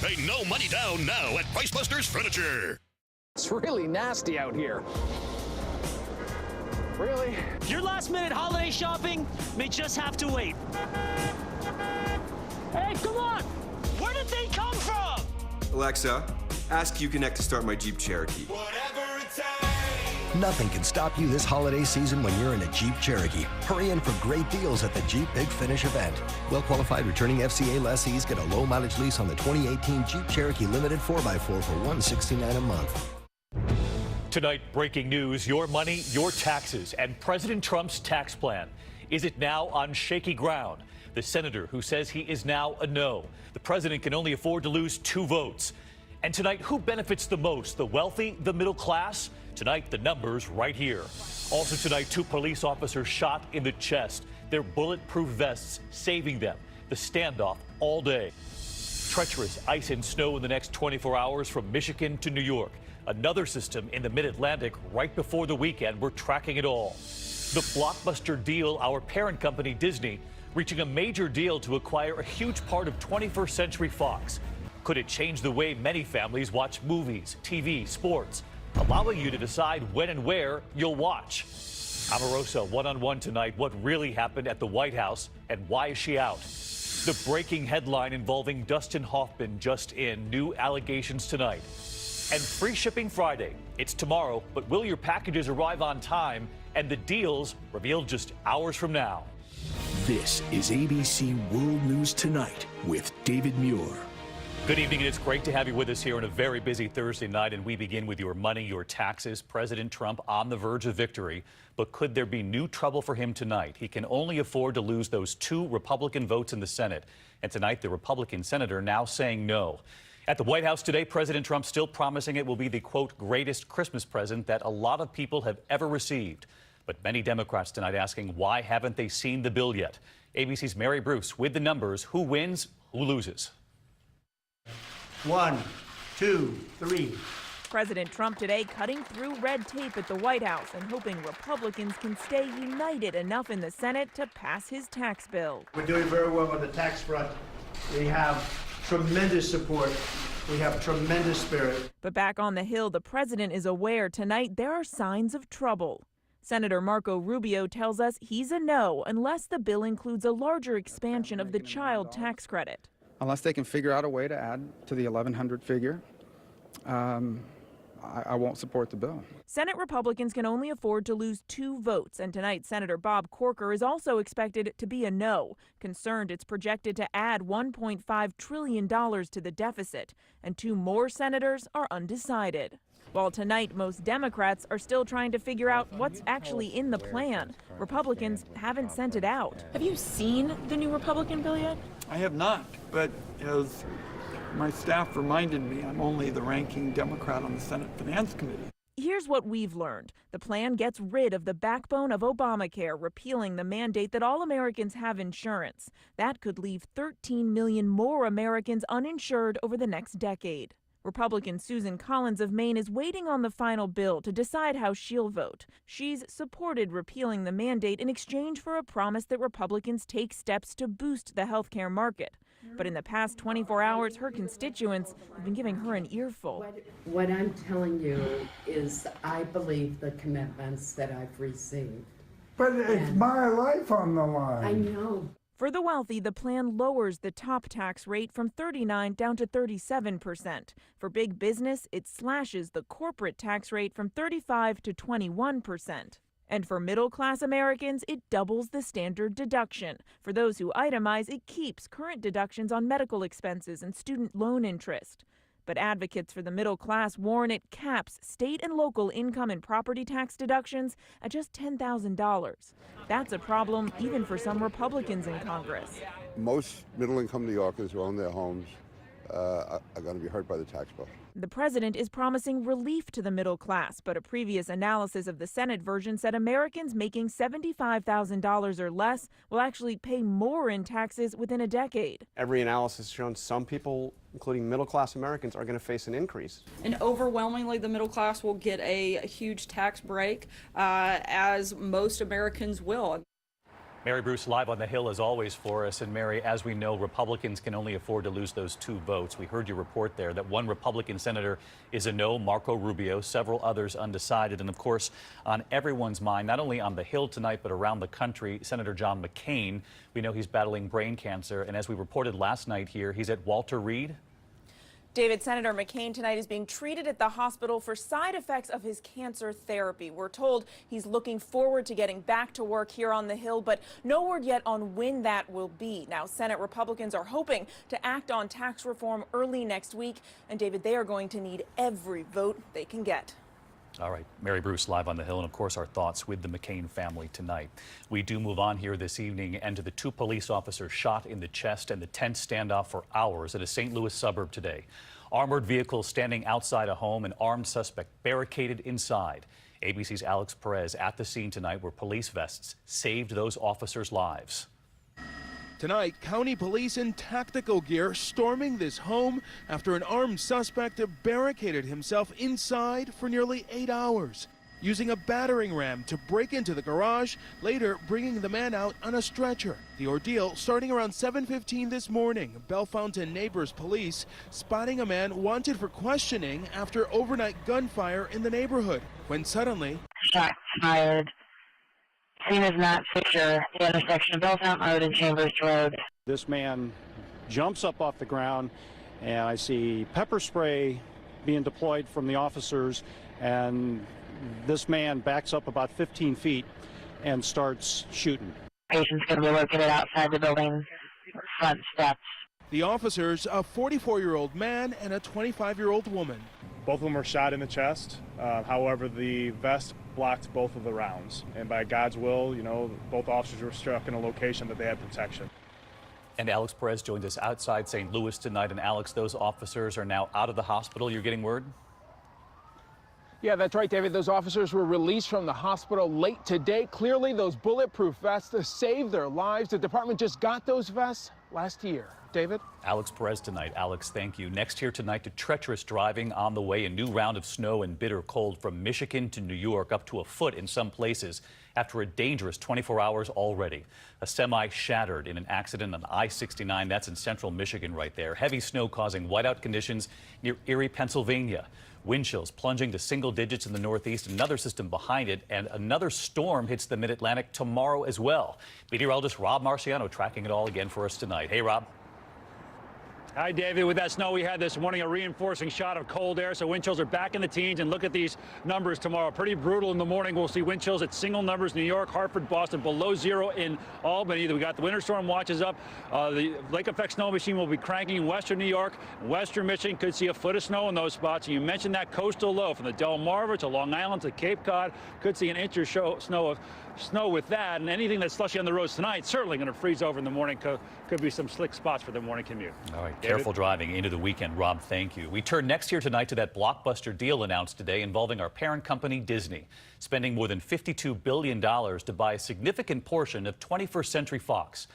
Pay no money down now at Pricebusters Furniture. It's really nasty out here. Really? Your last-minute holiday shopping may just have to wait. Hey, come on! Where did they come from? Alexa, ask Uconnect to start my Jeep Cherokee. Nothing can stop you this holiday season when you're in a Jeep Cherokee. Hurry in for great deals at the Jeep Big Finish event. Well-qualified returning FCA lessees get a low-mileage lease on the 2018 Jeep Cherokee Limited 4x4 for $169 a month. Tonight, breaking news, your money, your taxes, and President Trump's tax plan. Is it now on shaky ground? The senator who says he is now a no. The president can only afford to lose 2 votes. And tonight, who benefits the most, the wealthy, the middle class? Tonight, the numbers right here. Also tonight, 2 police officers shot in the chest. Their bulletproof vests saving them. The standoff all day. Treacherous ice and snow in the next 24 hours from Michigan to New York. Another system in the mid-Atlantic right before the weekend. We're tracking it all. The blockbuster deal, our parent company Disney, reaching a major deal to acquire a huge part of 21st Century Fox. Could it change the way many families watch movies, TV, sports, allowing you to decide when and where you'll watch? Omarosa one-on-one tonight. What really happened at the White House and why is she out? The breaking headline involving Dustin Hoffman just in. New allegations tonight. And free shipping Friday. It's tomorrow, but will your packages arrive on time? And the deals revealed just hours from now. This is ABC World News Tonight with David Muir. Good evening, and it's great to have you with us here on a very busy Thursday night, and we begin with your money, your taxes. President Trump on the verge of victory, but could there be new trouble for him tonight? He can only afford to lose those 2 Republican votes in the Senate, and tonight the Republican senator now saying no. At the White House today, President Trump still promising it will be the, quote, greatest Christmas present that a lot of people have ever received. But many Democrats tonight asking why haven't they seen the bill yet? ABC's Mary Bruce with the numbers. Who wins, who loses? 1, 2, 3. President Trump today cutting through red tape at the White House and hoping Republicans can stay united enough in the Senate to pass his tax bill. We're doing very well on the tax front. We have tremendous support. We have tremendous spirit. But back on the Hill, the president is aware tonight there are signs of trouble. Senator Marco Rubio tells us he's a no unless the bill includes a larger expansion of the child tax credit. Unless they can figure out a way to add to the 1,100 figure, I won't support the bill. Senate Republicans can only afford to lose 2 votes, and tonight Senator Bob Corker is also expected to be a no, concerned it's projected to add $1.5 trillion to the deficit, and 2 more senators are undecided. While tonight most Democrats are still trying to figure out what's actually in the plan, Republicans haven't sent it out. Have you seen the new Republican bill yet? I have not, but as my staff reminded me, I'm only the ranking Democrat on the Senate Finance Committee. Here's what we've learned. The plan gets rid of the backbone of Obamacare, repealing the mandate that all Americans have insurance. That could leave 13 million more Americans uninsured over the next decade. Republican Susan Collins of Maine is waiting on the final bill to decide how she'll vote. She's supported repealing the mandate in exchange for a promise that Republicans take steps to boost the health care market. But in the past 24 hours, her constituents have been giving her an earful. What I'm telling you is I believe the commitments that I've received. But it's my life on the line. I know. For the wealthy, the plan lowers the top tax rate from 39% down to 37%. For big business, it slashes the corporate tax rate from 35% to 21%. And for middle-class Americans, it doubles the standard deduction. For those who itemize, it keeps current deductions on medical expenses and student loan interest. But advocates for the middle class warn it caps state and local income and property tax deductions at just $10,000. That's a problem even for some Republicans in Congress. Most middle-income New Yorkers who own their homes are going to be hurt by the tax bill. The president is promising relief to the middle class, but a previous analysis of the Senate version said Americans making $75,000 or less will actually pay more in taxes within a decade. Every analysis has shown some people, including middle-class Americans, are going to face an increase. And overwhelmingly, the middle class will get a huge tax break, as most Americans will. Mary Bruce live on the Hill as always for us. And Mary, as we know, Republicans can only afford to lose those 2 votes. We heard your report there that one Republican senator is a no, Marco Rubio, several others undecided. And of course, on everyone's mind, not only on the Hill tonight, but around the country, Senator John McCain. We know he's battling brain cancer. And as we reported last night here, he's at Walter Reed. David, Senator McCain tonight is being treated at the hospital for side effects of his cancer therapy. We're told he's looking forward to getting back to work here on the Hill, but no word yet on when that will be. Now, Senate Republicans are hoping to act on tax reform early next week. And David, they are going to need every vote they can get. All right, Mary Bruce live on the Hill, and of course our thoughts with the McCain family tonight. We do move on here this evening and to the 2 police officers shot in the chest and the tense standoff for hours at a St. Louis suburb today. Armored vehicles standing outside a home, an armed suspect barricaded inside. ABC's Alex Perez at the scene tonight where police vests saved those officers' lives. Tonight, county police in tactical gear storming this home after an armed suspect barricaded himself inside for nearly 8 hours, using a battering ram to break into the garage, later bringing the man out on a stretcher. The ordeal starting around 7:15 this morning. Bellefontaine Neighbors Police spotting a man wanted for questioning after overnight gunfire in the neighborhood, when suddenly... Shots fired. Scene is not secure. The intersection of Bellefontaine Road and Chambers Road. This man jumps up off the ground, and I see pepper spray being deployed from the officers, and this man backs up about 15 feet and starts shooting. Patient's going to be located outside the building front steps. The officers, a 44-year-old man and a 25-year-old woman. Both of them were shot in the chest. However, the vest blocked both of the rounds. And by God's will, you know, both officers were struck in a location that they had protection. And Alex Perez joined us outside St. Louis tonight. And Alex, those officers are now out of the hospital. You're getting word? Yeah, that's right, David. Those officers were released from the hospital late today. Clearly, those bulletproof vests saved their lives. The department just got those vests last year. David? Alex Perez tonight. Alex, thank you. Next here tonight to treacherous driving on the way. A new round of snow and bitter cold from Michigan to New York, up to a foot in some places after a dangerous 24 hours already. A semi shattered in an accident on I-69. That's in central Michigan right there. Heavy snow causing whiteout conditions near Erie, Pennsylvania. Wind chills plunging to single digits in the Northeast, another system behind it, and another storm hits the Mid-Atlantic tomorrow as well. Meteorologist Rob Marciano tracking it all again for us tonight. Hey, Rob. Hi, David. With that snow we had this morning, a reinforcing shot of cold air, so wind chills are back in the teens. And look at these numbers tomorrow. Pretty brutal in the morning. We'll see wind chills at single numbers, New York, Hartford, Boston, below 0 in Albany. We got the winter storm watches up. The lake effect snow machine will be cranking in western New York. Western Michigan could see a foot of snow in those spots. And you mentioned that coastal low from the Delmarva to Long Island to Cape Cod. Could see an inch or so of snow with that. And anything that's slushy on the roads tonight certainly going to freeze over in the morning. Could be some slick spots for the morning commute. All right. David? Careful driving into the weekend, Rob. Thank you. We turn next here tonight to that blockbuster deal announced today involving our parent company, Disney, spending more than $52 billion to buy a significant portion of 21st Century Fox.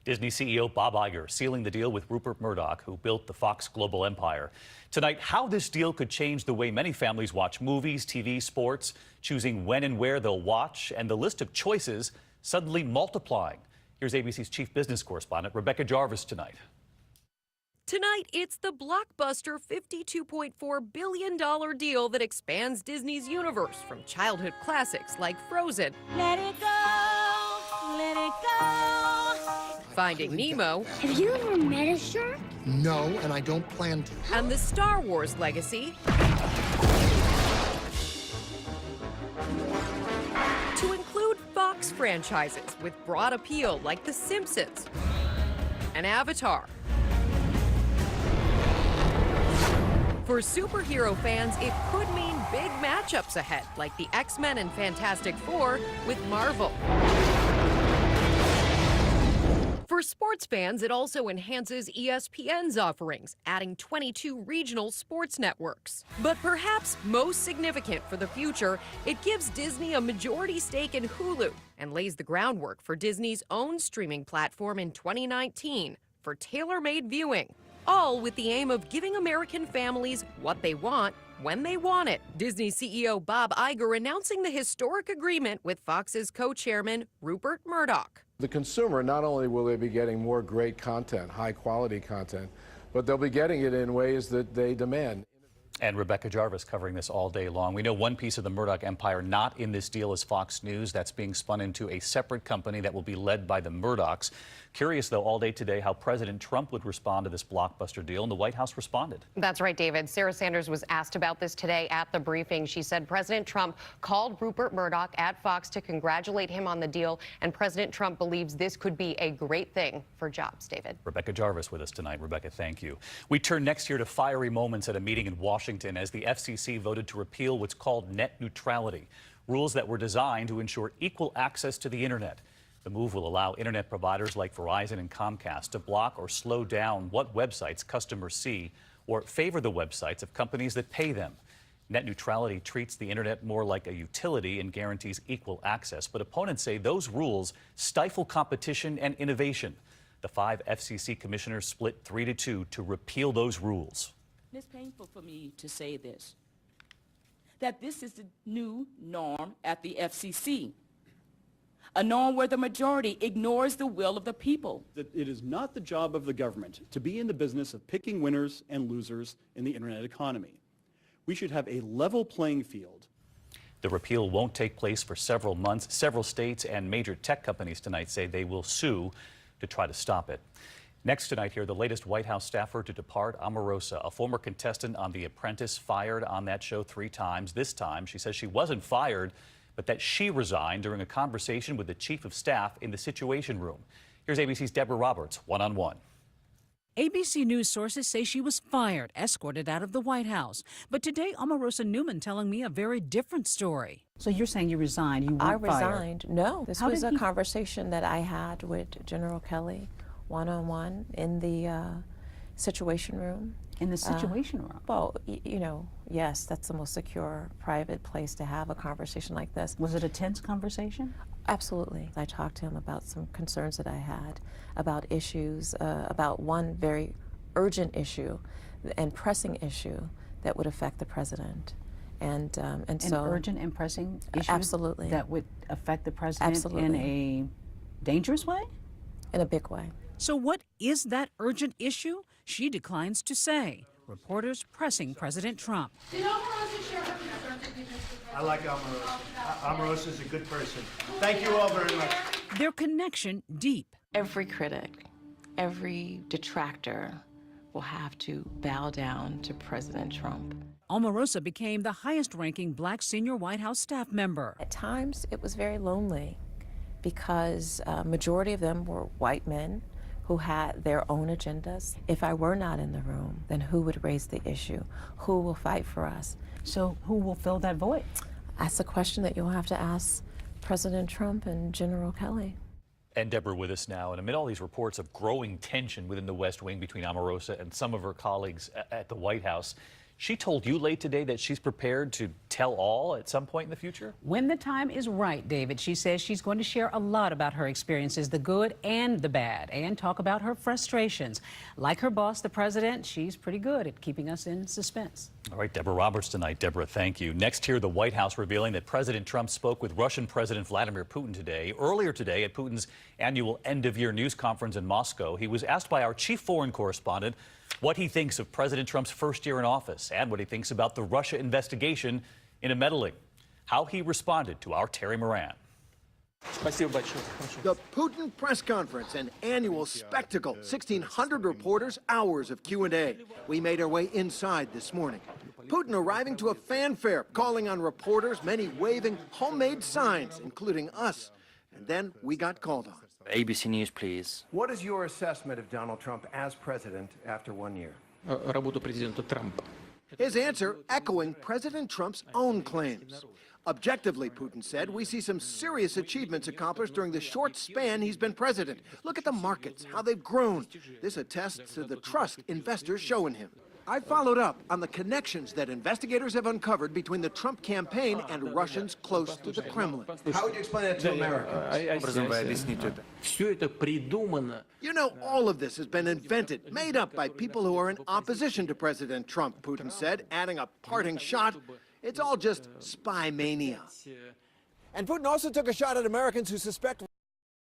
Disney CEO Bob Iger sealing the deal with Rupert Murdoch, who built the Fox global empire. Tonight, how this deal could change the way many families watch movies, TV, sports, choosing when and where they'll watch, and the list of choices suddenly multiplying. Here's ABC's chief business correspondent, Rebecca Jarvis, tonight. Tonight, it's the blockbuster $52.4 billion deal that expands Disney's universe from childhood classics like Frozen, Let it go, let it go. Finding Nemo. Have you ever met a shark? No, and I don't plan to. And the Star Wars legacy. To include Fox franchises with broad appeal like The Simpsons and Avatar. For superhero fans, it could mean big matchups ahead, like the X-Men and Fantastic Four with Marvel. For sports fans, it also enhances ESPN's offerings, adding 22 regional sports networks. But perhaps most significant for the future, it gives Disney a majority stake in Hulu and lays the groundwork for Disney's own streaming platform in 2019 for tailor-made viewing. All with the aim of giving American families what they want, when they want it. Disney CEO Bob Iger announcing the historic agreement with Fox's co-chairman Rupert Murdoch. The consumer, not only will they be getting more great content, high quality content, but they'll be getting it in ways that they demand. And Rebecca Jarvis covering this all day long. We know one piece of the Murdoch empire not in this deal is Fox News. That's being spun into a separate company that will be led by the Murdochs. Curious, though, all day today how President Trump would respond to this blockbuster deal, and the White House responded. That's right, David. Sarah Sanders was asked about this today at the briefing. She said President Trump called Rupert Murdoch at Fox to congratulate him on the deal, and President Trump believes this could be a great thing for jobs. David. Rebecca Jarvis with us tonight. Rebecca, thank you. We turn next year to fiery moments at a meeting in Washington as the FCC voted to repeal what's called net neutrality, rules that were designed to ensure equal access to the internet. The move will allow internet providers like Verizon and Comcast to block or slow down what websites customers see or favor the websites of companies that pay them. Net neutrality treats the internet more like a utility and guarantees equal access, but opponents say those rules stifle competition and innovation. The 5 FCC commissioners split 3-2 to repeal those rules. It's painful for me to say this, that this is the new norm at the FCC. A norm where the majority ignores the will of the people. That it is not the job of the government to be in the business of picking winners and losers in the internet economy. We should have a level playing field. The repeal won't take place for several months. Several states and major tech companies tonight say they will sue to try to stop it. Next tonight here, the latest White House staffer to depart, Omarosa, a former contestant on The Apprentice, fired on that show 3 times. This time, she says she wasn't fired, but that she resigned during a conversation with the chief of staff in the Situation Room. Here's ABC's Deborah Roberts, one-on-one. ABC News sources say she was fired, escorted out of the White House. But today, Omarosa Newman telling me a very different story. So you're saying you resigned, you weren't I fired? resigned, no. This was a conversation that I had with General Kelly, one-on-one, in the Situation Room. In the Situation Room? Well, you know, yes, that's the most secure, private place to have a conversation like this. Was it a tense conversation? Absolutely. I talked to him about some concerns that I had, about issues, about one very urgent issue and pressing issue that would affect the president. And so urgent and pressing issue? Absolutely. That would affect the president Absolutely. in a dangerous way? In a big way. So what is that urgent issue? She declines to say. Reporters pressing President Trump. I like Omarosa. Omarosa is a good person. Thank you all very much. Their connection deep. Every critic, every detractor will have to bow down to President Trump. Omarosa became the highest-ranking black senior White House staff member. At times, it was very lonely because a majority of them were white men who had their own agendas. If I were not in the room, then who would raise the issue? Who will fight for us? So who will fill that void? That's a question that you'll have to ask President Trump and General Kelly. And Deborah with us now. And amid all these reports of growing tension within the West Wing between Omarosa and some of her colleagues at the White House, she told you late today that she's prepared to tell all at some point in the future? When the time is right, David, she says she's going to share a lot about her experiences, the good and the bad, and talk about her frustrations. Like her boss, the president, she's pretty good at keeping us in suspense. All right, Deborah Roberts tonight. Deborah, thank you. Next here, the White House revealing that President Trump spoke with Russian President Vladimir Putin today. Earlier today, at Putin's annual end-of-year news conference in Moscow, he was asked by our chief foreign correspondent what he thinks of President Trump's first year in office and what he thinks about the Russia investigation into meddling. How he responded to our Terry Moran. The Putin press conference, an annual spectacle. 1,600 reporters, hours of Q&A. We made our way inside this morning. Putin arriving to a fanfare, calling on reporters, many waving homemade signs, including us. And then we got called on. ABC News, please. What is your assessment of Donald Trump as president after 1 year? His answer echoing President Trump's own claims. Objectively, Putin said, we see some serious achievements accomplished during the short span he's been president. Look at the markets, how they've grown. This attests to the trust investors show in him. I followed up on the connections that investigators have uncovered between the Trump campaign and Russians close to the Kremlin. How would you explain that to Americans? You know, all of this has been invented, made up by people who are in opposition to President Trump, Putin said, adding a parting shot. It's all just spy mania. And Putin also took a shot at Americans who suspect